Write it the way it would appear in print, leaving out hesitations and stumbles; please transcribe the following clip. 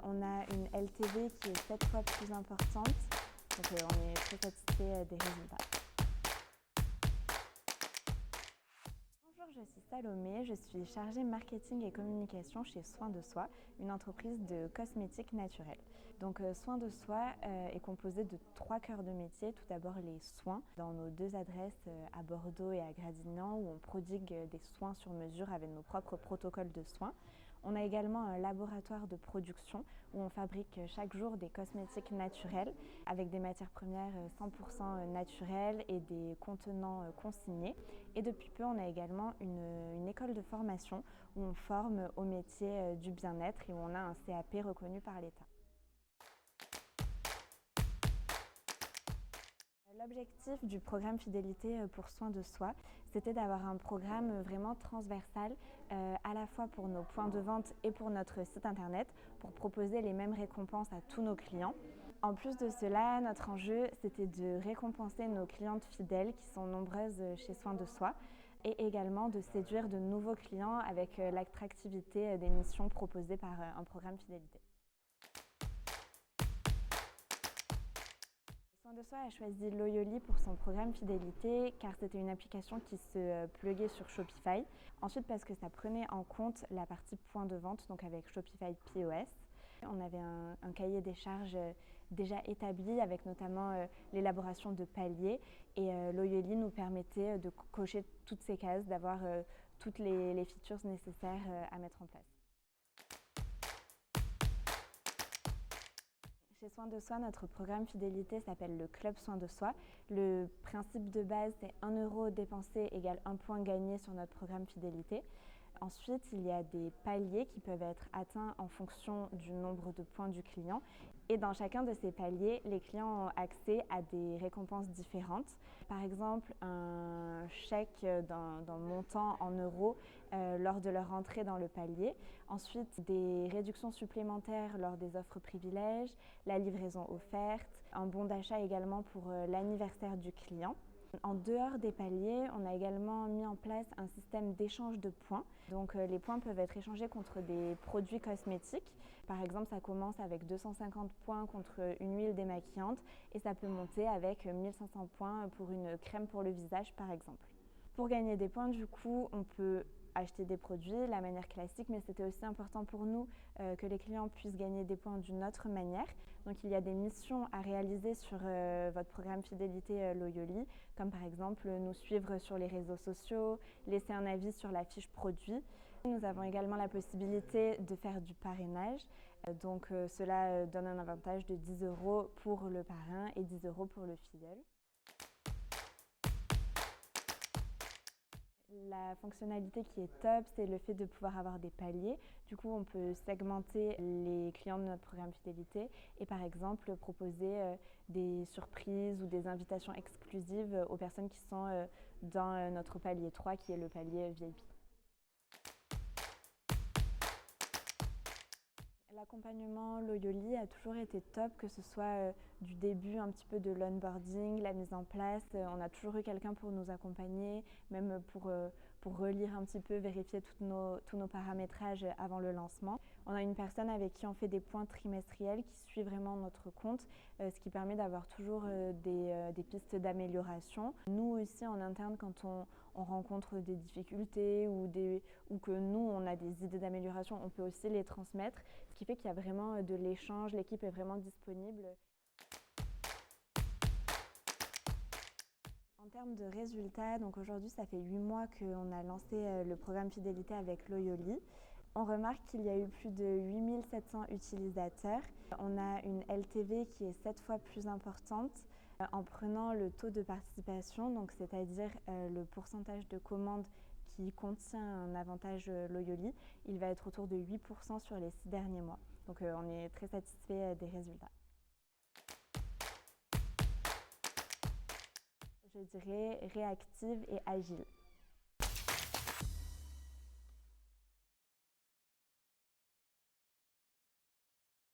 On a une LTV qui est 7 fois plus importante, donc on est très satisfait des résultats. Bonjour, je suis Salomé, je suis chargée marketing et communication chez Soin de Soi, une entreprise de cosmétiques naturels. Donc Soin de Soi est composé de 3 cœurs de métier. Tout d'abord les soins, dans nos 2 adresses à Bordeaux et à Gradignan, où on prodigue des soins sur mesure avec nos propres protocoles de soins. On a également un laboratoire de production où on fabrique chaque jour des cosmétiques naturels avec des matières premières 100% naturelles et des contenants consignés. Et depuis peu, on a également une école de formation où on forme au métier du bien-être et où on a un CAP reconnu par l'État. L'objectif du programme Fidélité pour Soin de Soi, c'était d'avoir un programme vraiment transversal, à la fois pour nos points de vente et pour notre site internet, pour proposer les mêmes récompenses à tous nos clients. En plus de cela, notre enjeu, c'était de récompenser nos clientes fidèles, qui sont nombreuses chez Soin de Soi, et également de séduire de nouveaux clients avec l'attractivité des missions proposées par un programme Fidélité. Soin de Soi a choisi Loyoli pour son programme Fidélité car c'était une application qui se pluguait sur Shopify. Ensuite parce que ça prenait en compte la partie point de vente, donc avec Shopify POS. On avait un cahier des charges déjà établi avec notamment l'élaboration de paliers et Loyoli nous permettait de cocher toutes ces cases, d'avoir toutes les features nécessaires à mettre en place. Chez Soin de Soi, notre programme Fidélité s'appelle le Club Soin de Soi. Le principe de base, c'est 1 € dépensé égale 1 point gagné sur notre programme Fidélité. Ensuite, il y a des paliers qui peuvent être atteints en fonction du nombre de points du client. Et dans chacun de ces paliers, les clients ont accès à des récompenses différentes. Par exemple, un chèque d'un montant en euros lors de leur entrée dans le palier. Ensuite, des réductions supplémentaires lors des offres privilèges, la livraison offerte, un bon d'achat également pour l'anniversaire du client. En dehors des paliers, on a également mis en place un système d'échange de points. Donc les points peuvent être échangés contre des produits cosmétiques. Par exemple, ça commence avec 250 points contre une huile démaquillante et ça peut monter avec 1500 points pour une crème pour le visage par exemple. Pour gagner des points, du coup, on peut acheter des produits, la manière classique, mais c'était aussi important pour nous que les clients puissent gagner des points d'une autre manière. Donc il y a des missions à réaliser sur votre programme Fidélité Loyoli, comme par exemple nous suivre sur les réseaux sociaux, laisser un avis sur la fiche produit. Nous avons également la possibilité de faire du parrainage, donc cela donne un avantage de 10 € pour le parrain et 10 € pour le filleul. La fonctionnalité qui est top, c'est le fait de pouvoir avoir des paliers. Du coup, on peut segmenter les clients de notre programme Fidélité et par exemple proposer des surprises ou des invitations exclusives aux personnes qui sont dans notre palier 3 qui est le palier VIP. L'accompagnement Loyoli a toujours été top, que ce soit du début un petit peu de l'onboarding, la mise en place. On a toujours eu quelqu'un pour nous accompagner, même pour relire un petit peu, vérifier tous nos paramétrages avant le lancement. On a une personne avec qui on fait des points trimestriels qui suit vraiment notre compte, ce qui permet d'avoir toujours des pistes d'amélioration. Nous aussi en interne, quand on rencontre des difficultés ou que nous on a des idées d'amélioration, on peut aussi les transmettre, ce qui fait qu'il y a vraiment de l'échange, l'équipe est vraiment disponible. En termes de résultats, donc aujourd'hui ça fait 8 mois qu'on a lancé le programme Fidélité avec Loyoli. On remarque qu'il y a eu plus de 8700 utilisateurs. On a une LTV qui est 7 fois plus importante. En prenant le taux de participation, donc c'est-à-dire le pourcentage de commandes qui contient un avantage Loyoli, il va être autour de 8% sur les 6 derniers mois. Donc on est très satisfait des résultats. Je dirais réactive et agile.